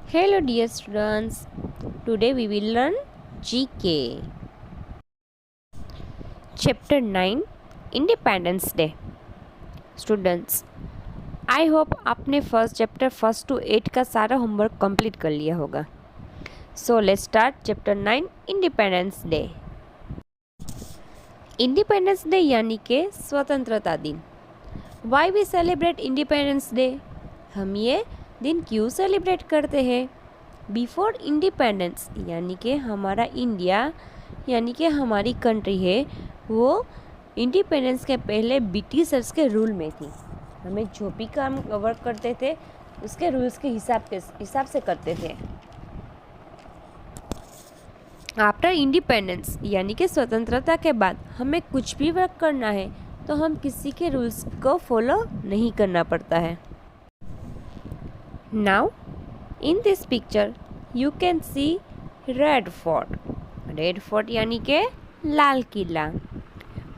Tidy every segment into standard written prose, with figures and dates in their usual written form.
Hello dear students, today we will learn GK. Chapter 9 Independence Day. Students, I hope आपने first chapter 1 to 8 का सारा homework complete कर लिया होगा. So let's start chapter 9 Independence Day. Independence Day यानी के स्वतंत्रता दिन. Why we celebrate Independence Day? हम ये दिन क्यों सेलिब्रेट करते हैं? बिफोर इंडिपेंडेंस यानी कि हमारा इंडिया यानी कि हमारी कंट्री है वो इंडिपेंडेंस के पहले ब्रिटिशर्स के रूल में थी. हमें जो भी काम वर्क करते थे उसके रूल्स के हिसाब से करते थे. आफ्टर इंडिपेंडेंस यानी कि स्वतंत्रता के बाद हमें कुछ भी वर्क करना है तो हम किसी के रूल्स को फॉलो नहीं करना पड़ता है. Now, in this picture, you can see Red Fort. Red Fort यानी के लाल किला.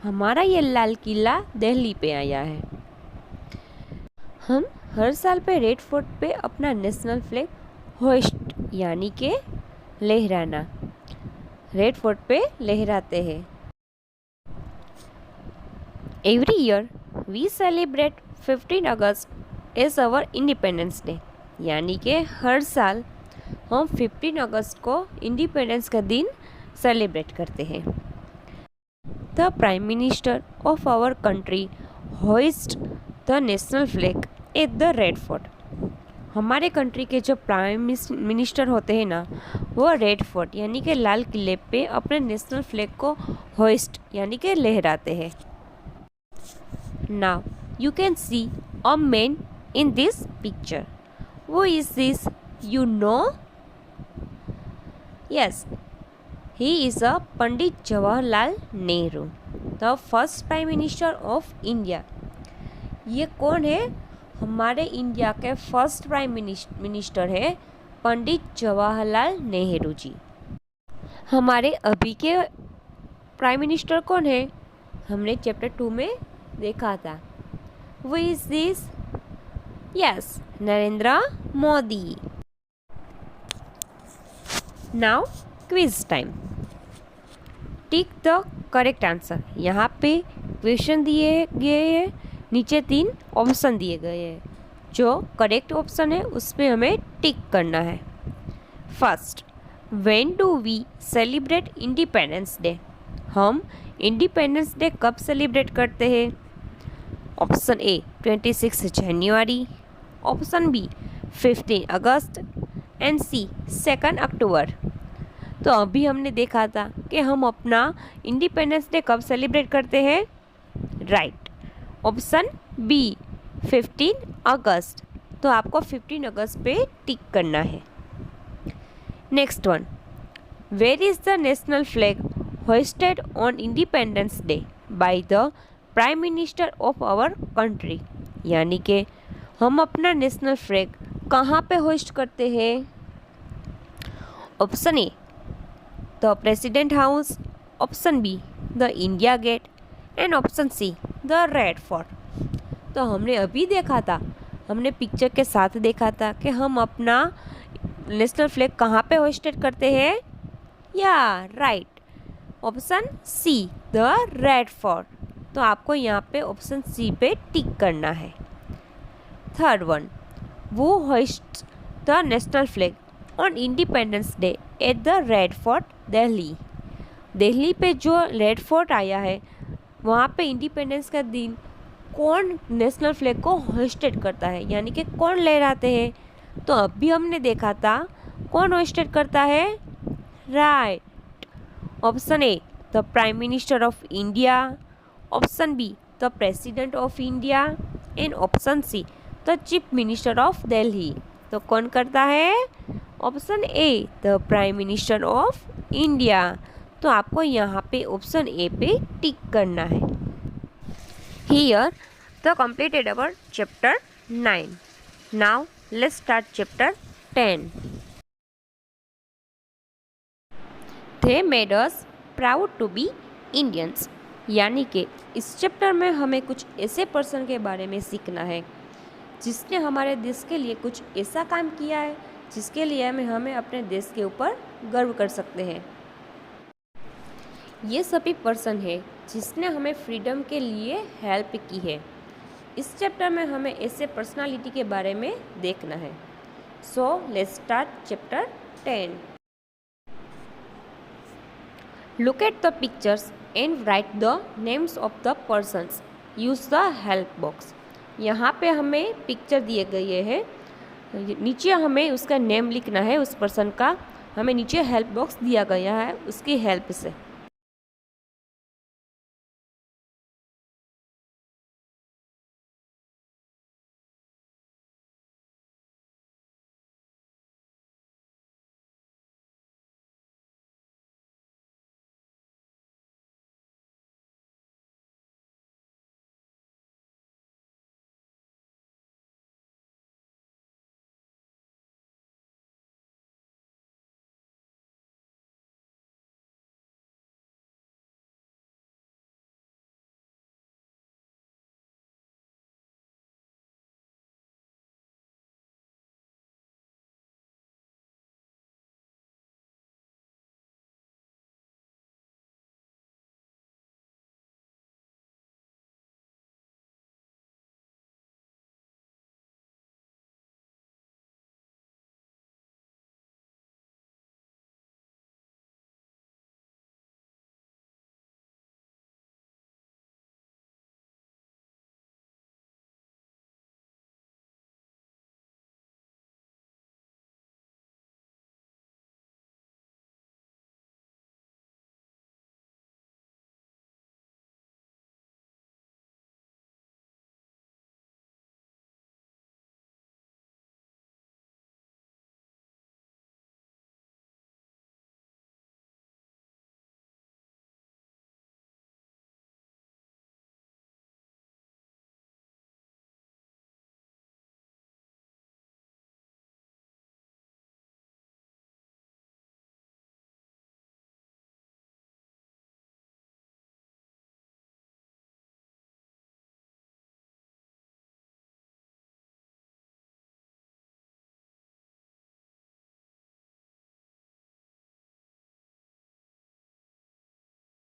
हमारा ये लाल किला दिल्ली पे आया है. हम हर साल पे रेड फोर्ट पे अपना नेशनल फ्लैग होइस्ट यानी के लहराना रेड फोर्ट पे लहराते हैं. Every year, we celebrate 15 August as our Independence Day. यानी कि हर साल हम 15 अगस्त को इंडिपेंडेंस का दिन सेलिब्रेट करते हैं. The prime minister of our country hoist the national flag at the Red Fort. हमारे कंट्री के जो प्राइम मिनिस्टर होते हैं ना वो रेड फोर्ट यानी कि लाल किले पे अपने नेशनल फ्लैग को होइस्ट यानी कि लहराते हैं. Now you can see a man in this picture. Who is this? You know? Yes, he is a Pandit Jawaharlal Nehru, the first Prime Minister of India. ये कौन है? हमारे इंडिया के फर्स्ट प्राइम मिनिस्टर है पंडित जवाहरलाल नेहरू जी. हमारे अभी के prime minister कौन है? हमने चैप्टर 2 में देखा था. Who is this? Yes, Narendra Modi. Now quiz time. Tick the correct answer. यहाँ पे क्वेश्चन दिए गए हैं, नीचे 3 ऑप्शन दिए गए हैं. जो करेक्ट ऑप्शन है उस पर हमें टिक करना है. First, when do we celebrate Independence Day? हम इंडिपेंडेंस डे कब सेलिब्रेट करते हैं? ऑप्शन ए 26 जनवरी, ऑप्शन बी 15 अगस्त एंड सी 2 अक्टूबर. तो अभी हमने देखा था कि हम अपना इंडिपेंडेंस डे कब सेलिब्रेट करते हैं. राइट, ऑप्शन बी 15 अगस्त. तो आपको 15 अगस्त पे टिक करना है. Next one, where is the national flag hoisted on Independence Day by the prime minister of our country? यानी कि हम अपना नेशनल फ्लैग कहाँ पे होस्ट करते हैं? Option A the President House, option B the India Gate and option C the Red Fort. तो हमने अभी देखा था, हमने पिक्चर के साथ देखा था कि हम अपना नेशनल फ्लैग कहाँ पे होस्टेड करते हैं. या right, option C the Red Fort. तो आपको यहाँ पे ऑप्शन सी पे टिक करना है. थर्ड वन, वो hoist the national flag on Independence day at the Red fort Delhi. Delhi पे जो रेड फोर्ट आया है वहाँ पे इंडिपेंडेंस का दिन कौन नेशनल फ्लैग को होस्टेड करता है यानी कि कौन लहराते हैं? तो अभी हमने देखा था कौन होस्टेड करता है. Right, option A the prime minister of India, option B the president of India and option C the chief minister of Delhi. तो कौन करता है? Option A the prime minister of India. तो आपको यहाँ पे ऑप्शन ए पे टिक करना है. Here the completed our chapter 9. Now let's start chapter 10. They made us proud to be Indians. यानी कि इस चैप्टर में हमें कुछ ऐसे पर्सन के बारे में सीखना है जिसने हमारे देश के लिए कुछ ऐसा काम किया है जिसके लिए हमें अपने देश के ऊपर गर्व कर सकते हैं। ये सभी पर्सन है जिसने हमें फ्रीडम के लिए हेल्प की है। इस चैप्टर में हमें ऐसे पर्सनालिटी के बारे में देखना है। So let's start chapter 10। Look at the pictures and right the names of the persons. Use the help box. यहाँ पे हमें पिक्चर दिए गए हैं, नीचे हमें उसका नेम लिखना है, उस पर्सन का। हमें नीचे हेल्प बॉक्स दिया गया है उसकी हेल्प से।